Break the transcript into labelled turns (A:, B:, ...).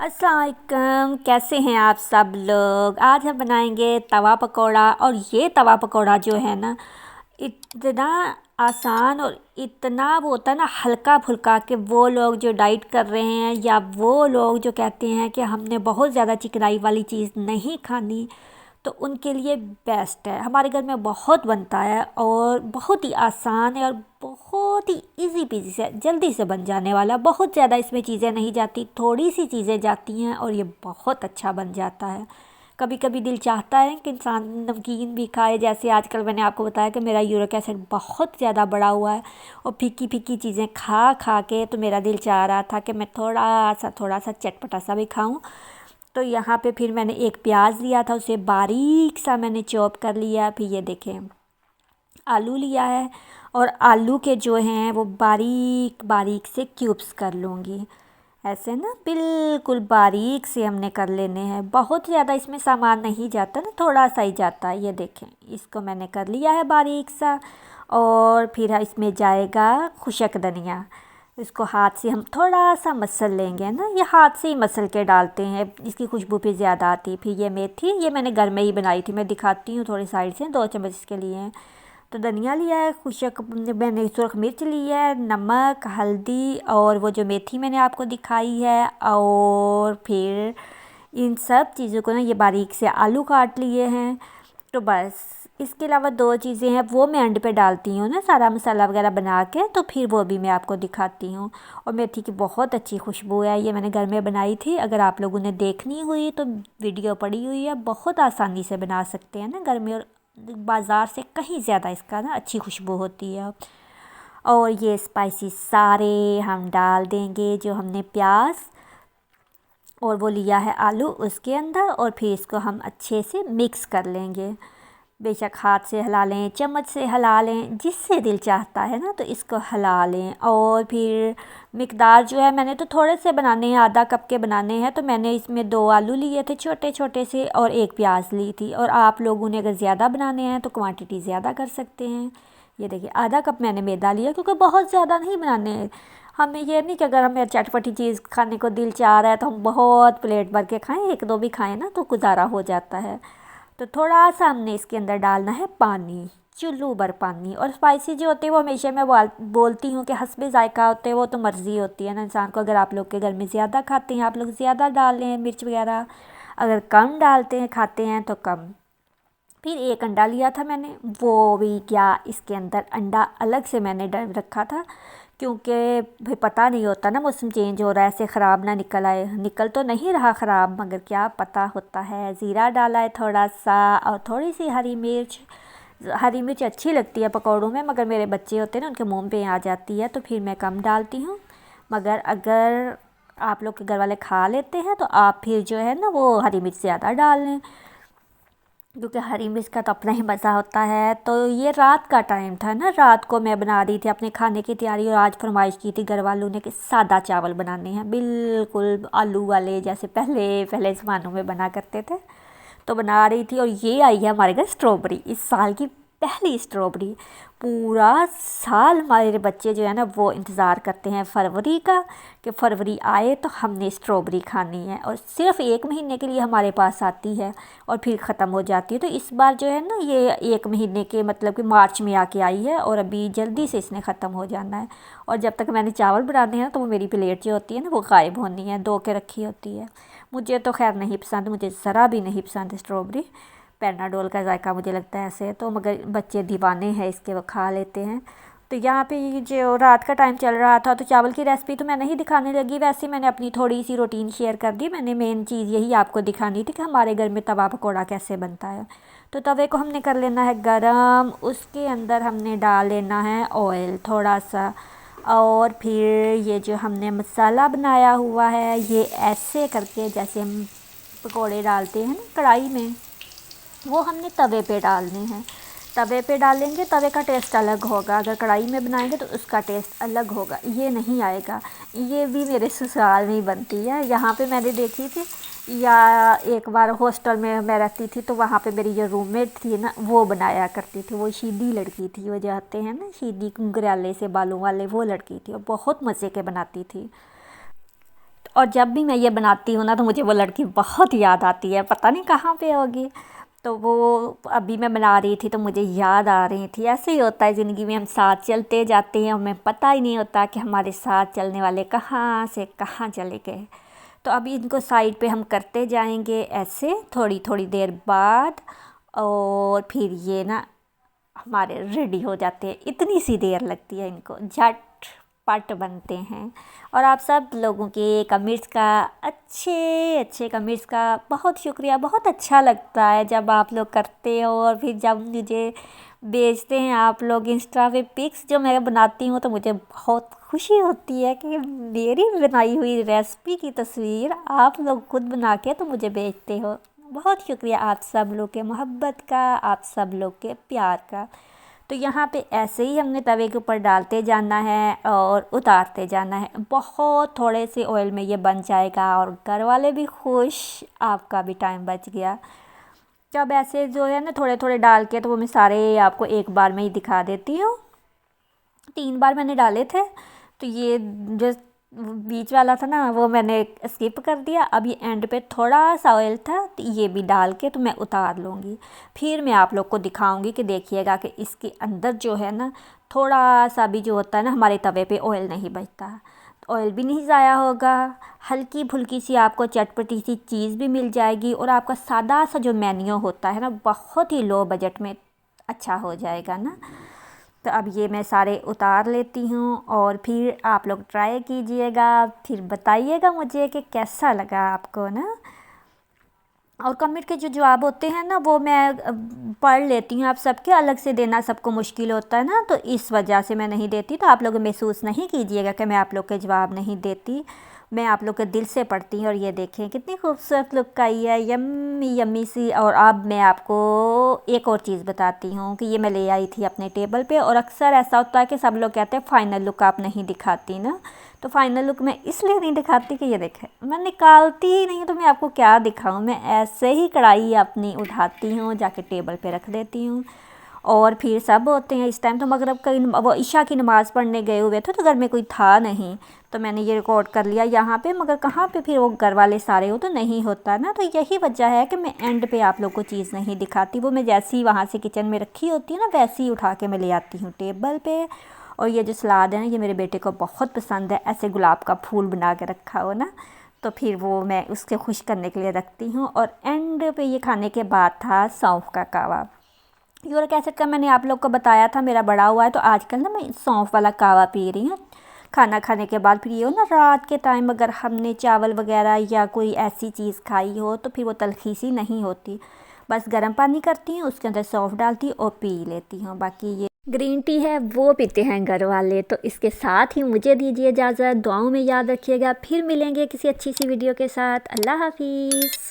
A: अस्सलाम वालेकुम, कैसे हैं आप सब लोग। आज हम बनाएंगे तवा पकौड़ा। और ये तवा पकौड़ा जो है ना, इतना आसान और इतना वो होता है ना, हल्का फुल्का, कि वो लोग जो डाइट कर रहे हैं या वो लोग जो कहते हैं कि हमने बहुत ज़्यादा चिकनाई वाली चीज़ नहीं खानी, तो उनके लिए बेस्ट है। हमारे घर में बहुत बनता है और बहुत ही आसान है और बहुत ही इजी पीजी से जल्दी से बन जाने वाला। बहुत ज़्यादा इसमें चीज़ें नहीं जाती, थोड़ी सी चीज़ें जाती हैं और ये बहुत अच्छा बन जाता है। कभी कभी दिल चाहता है कि इंसान नमकीन भी खाए, जैसे आजकल मैंने आपको बताया कि मेरा यूरिक एसिड बहुत ज़्यादा बढ़ा हुआ है और फीकी फीकी चीज़ें खा खा के तो मेरा दिल चाह रहा था कि मैं थोड़ा सा चटपटा सा भी खाऊं। तो यहाँ पे फिर मैंने एक प्याज लिया था, उसे बारीक सा मैंने चॉप कर लिया। फिर ये देखें, आलू लिया है और आलू के जो हैं वो बारीक बारीक से क्यूब्स कर लूँगी। ऐसे ना बिल्कुल बारीक से हमने कर लेने हैं। बहुत ज़्यादा इसमें सामान नहीं जाता ना, थोड़ा सा ही जाता है। ये देखें, इसको मैंने कर लिया है बारीक सा। और फिर इसमें जाएगा खुशक धनिया। इसको हाथ से हम थोड़ा सा मसल लेंगे ना, ये हाथ से ही मसल के डालते हैं, इसकी खुशबू भी ज़्यादा आती है। फिर ये मेथी, ये मैंने घर में ही बनाई थी, मैं दिखाती हूँ थोड़ी साइड से। 2 चम्मच इसके लिए हैं। तो धनिया लिया है, खुशक मैंने सुरख मिर्च ली है, नमक, हल्दी और वो जो मेथी मैंने आपको दिखाई है। और फिर इन सब चीज़ों को ना, ये बारीक से आलू काट लिए हैं। तो बस इसके अलावा 2 चीज़ें हैं, वो मैं एंड पे डालती हूँ ना, सारा मसाला वगैरह बना के, तो फिर वो भी मैं आपको दिखाती हूँ। और मेथी की बहुत अच्छी खुशबू है, ये मैंने घर में बनाई थी। अगर आप लोगों ने देखनी हुई तो वीडियो पड़ी हुई है, बहुत आसानी से बना सकते हैं ना घर में, और बाज़ार से कहीं ज़्यादा इसका ना अच्छी खुशबू होती है। और ये स्पाइसी सारे हम डाल देंगे, जो हमने प्याज और वो लिया है आलू उसके अंदर। और फिर इसको हम अच्छे से मिक्स कर लेंगे। बेशक हाथ से हिला लें, चम्मच से हिला लें, जिससे दिल चाहता है ना तो इसको हिला लें। और फिर मिकदार जो है, मैंने तो थोड़े से बनाने हैं, आधा कप के बनाने हैं, तो मैंने इसमें 2 आलू लिए थे छोटे छोटे से और 1 प्याज ली थी। और आप लोगों ने अगर ज़्यादा बनाने हैं तो क्वांटिटी ज़्यादा कर सकते हैं। ये देखिए, आधा कप मैंने मैदा लिया, क्योंकि बहुत ज़्यादा नहीं बनाने हैं हमें। ये नहीं कि अगर हमें चटपटी चीज़ खाने को दिल चाह रहा है तो हम बहुत प्लेट भर के खाएं, 1-2 भी खाएं ना तो गुजारा हो जाता है। तो थोड़ा सा हमने इसके अंदर डालना है पानी, चुल्लू भर पानी। और स्पाइसी जो होते हैं वो हमेशा मैं बोलती हूँ कि हस्बे जायका होते हैं, वो तो मर्ज़ी होती है ना इंसान को। अगर आप लोग के घर में ज़्यादा खाते हैं, आप लोग ज़्यादा डाल लें मिर्च वगैरह, अगर कम डालते हैं खाते हैं तो कम। फिर 1 अंडा लिया था मैंने, वो भी क्या, इसके अंदर अंडा अलग से मैंने डाल रखा था, क्योंकि भाई पता नहीं होता ना, मौसम चेंज हो रहा है, ऐसे ख़राब ना निकल आए। निकल तो नहीं रहा ख़राब, मगर क्या पता होता है। ज़ीरा डाला है थोड़ा सा, और थोड़ी सी हरी मिर्च। हरी मिर्च अच्छी लगती है पकौड़ों में, मगर मेरे बच्चे होते हैं ना, उनके मुंह पे आ जाती है, तो फिर मैं कम डालती हूँ। मगर अगर आप लोग के घर वाले खा लेते हैं तो आप फिर जो है ना वो हरी मिर्च ज़्यादा डाल लें, क्योंकि हरी मिर्च का तो अपना ही मज़ा होता है। तो ये रात का टाइम था ना, रात को मैं बना रही थी अपने खाने की तैयारी, और आज फरमाइश की थी घर वालों ने कि सादा चावल बनाने हैं, बिल्कुल आलू वाले, जैसे पहले पहले ज़मानों में बना करते थे। तो बना रही थी, और ये आई है हमारे घर स्ट्रॉबेरी, इस साल की पहली स्ट्रॉबेरी। पूरा साल हमारे बच्चे जो है ना वो इंतज़ार करते हैं फरवरी का, कि फरवरी आए तो हमने स्ट्रॉबेरी खानी है। और सिर्फ 1 महीने के लिए हमारे पास आती है और फिर ख़त्म हो जाती है। तो इस बार जो है ना ये 1 महीने के, मतलब कि मार्च में आके आई है, और अभी जल्दी से इसने ख़त्म हो जाना है। और जब तक मैंने चावल बनाने हैं तो वो मेरी प्लेट जो होती है ना वो गायब होनी है, धो के रखी होती है। मुझे तो खैर नहीं पसंद, मुझे ज़रा भी नहीं पसंद स्ट्रॉबेरी। पैनाडोल का जायका मुझे लगता है ऐसे, तो मगर बच्चे दीवाने हैं इसके, वो खा लेते हैं। तो यहाँ पे ये जो रात का टाइम चल रहा था, तो चावल की रेसिपी तो मैं नहीं दिखाने लगी, वैसे मैंने अपनी थोड़ी सी रूटीन शेयर कर दी। मैंने मेन चीज़ यही आपको दिखानी थी कि हमारे घर में तवा पकौड़ा कैसे बनता है। तो तवे को हमने कर लेना है गरम, उसके अंदर हमने डाल लेना है ऑयल थोड़ा सा। और फिर ये जो हमने मसाला बनाया हुआ है, ये ऐसे करके जैसे हम पकौड़े डालते हैं ना कढ़ाई में, वो हमने तवे पे डालने हैं। तवे पे डालेंगे, तवे का टेस्ट अलग होगा, अगर कढ़ाई में बनाएंगे तो उसका टेस्ट अलग होगा, ये नहीं आएगा। ये भी मेरे ससुराल में ही बनती है, यहाँ पे मैंने देखी थी। या एक बार हॉस्टल में मैं रहती थी, तो वहाँ पे मेरी जो रूममेट थी ना वो बनाया करती थी, वो सीधी लड़की थी, वो जो आते हैं ना सीधी घुंघराले से बालों वाले, वो लड़की थी और बहुत मज़े के बनाती थी। और जब भी मैं ये बनाती हूँ ना तो मुझे वो लड़की बहुत याद आती है, पता नहीं कहाँ पे होगी। तो वो अभी मैं बना रही थी तो मुझे याद आ रही थी। ऐसे ही होता है ज़िंदगी में, हम साथ चलते जाते हैं, हमें पता ही नहीं होता कि हमारे साथ चलने वाले कहाँ से कहाँ चले गए। तो अभी इनको साइड पे हम करते जाएंगे ऐसे थोड़ी थोड़ी देर बाद, और फिर ये ना हमारे रेडी हो जाते हैं। इतनी सी देर लगती है इनको, झटपट बनते हैं। और आप सब लोगों के कमेंट्स का, अच्छे अच्छे कमेंट्स का बहुत शुक्रिया। बहुत अच्छा लगता है जब आप लोग करते हो और फिर जब मुझे भेजते हैं आप लोग इंस्टा पे पिक्स जो मैं बनाती हूँ, तो मुझे बहुत खुशी होती है कि मेरी बनाई हुई रेसिपी की तस्वीर आप लोग खुद बना के तो मुझे भेजते हो। बहुत शुक्रिया आप सब लोग के मोहब्बत का, आप सब लोग के प्यार का। तो यहाँ पे ऐसे ही हमने तवे के ऊपर डालते जाना है और उतारते जाना है। बहुत थोड़े से ऑयल में ये बन जाएगा और घर वाले भी खुश, आपका भी टाइम बच गया। जब ऐसे जो है ना थोड़े थोड़े डाल के, तो वो मैं सारे आपको एक बार में ही दिखा देती हूँ। 3 बार मैंने डाले थे, तो ये जो बीच वाला था ना वो मैंने स्किप कर दिया। अब ये एंड पे थोड़ा सा ऑयल था, तो ये भी डाल के तो मैं उतार लूँगी। फिर मैं आप लोग को दिखाऊंगी कि देखिएगा कि इसके अंदर जो है ना थोड़ा सा भी जो होता है ना, हमारे तवे पे ऑयल नहीं बचता, ऑयल भी नहीं ज़ाया होगा, हल्की फुल्की सी आपको चटपटी सी चीज़ भी मिल जाएगी, और आपका सादा सा जो मेन्यू होता है ना बहुत ही लो बजट में अच्छा हो जाएगा ना। तो अब ये मैं सारे उतार लेती हूँ और फिर आप लोग ट्राई कीजिएगा, फिर बताइएगा मुझे कि कैसा लगा आपको ना। और कमेंट के जो जवाब होते हैं ना वो मैं पढ़ लेती हूँ। आप सबके अलग से देना सबको मुश्किल होता है ना, तो इस वजह से मैं नहीं देती। तो आप लोग महसूस नहीं कीजिएगा कि मैं आप लोग के जवाब नहीं देती, मैं आप लोग के दिल से पढ़ती हूँ। और ये देखें कितनी खूबसूरत लुक आई है, यम्मी यम्मी सी। और अब मैं आपको एक और चीज़ बताती हूँ कि ये मैं ले आई थी अपने टेबल पे, और अक्सर ऐसा होता है कि सब लोग कहते हैं फ़ाइनल लुक आप नहीं दिखाती ना। तो फ़ाइनल लुक मैं इसलिए नहीं दिखाती कि ये देखें मैं निकालती ही नहीं, तो मैं आपको क्या दिखाऊँ। मैं ऐसे ही कढ़ाई अपनी उठाती हूँ, जाके टेबल पे रख देती हूँ। और फिर सब होते हैं इस टाइम, तो मगरब का वो ईशा की नमाज़ पढ़ने गए हुए थे, तो घर में कोई था नहीं, तो मैंने ये रिकॉर्ड कर लिया यहाँ पे। मगर कहाँ पे फिर वो घर वाले सारे हो तो नहीं होता ना। तो यही वजह है कि मैं एंड पे आप लोग को चीज़ नहीं दिखाती। वो मैं जैसी ही वहाँ से किचन में रखी होती है ना, वैसे ही उठा के मैं ले आती हूँ टेबल पे। और ये जो सलाद है ना, ये मेरे बेटे को बहुत पसंद है, ऐसे गुलाब का फूल बना के रखा हो ना, तो फिर वो मैं उसके खुश करने के लिए रखती हूँ। और एंड पे ये खाने के बाद था सौंफ का कावा। यूरिक एसिड का मैंने आप लोग को बताया था, मेरा बढ़ा हुआ है, तो आजकल ना मैं सौंफ वाला कावा पी रही हूँ खाना खाने के बाद। फिर ये हो ना रात के टाइम अगर हमने चावल वगैरह या कोई ऐसी चीज़ खाई हो तो फिर वो तलखी सी नहीं होती। बस गर्म पानी करती हूँ, उसके अंदर सौंफ डालती हूँ और पी लेती हूँ। बाकी ये ग्रीन टी है वो पीते हैं घर वाले। तो इसके साथ ही मुझे दीजिए इजाज़त, दुआओं में याद रखिएगा। फिर मिलेंगे किसी अच्छी सी वीडियो के साथ। अल्लाह हाफिज़।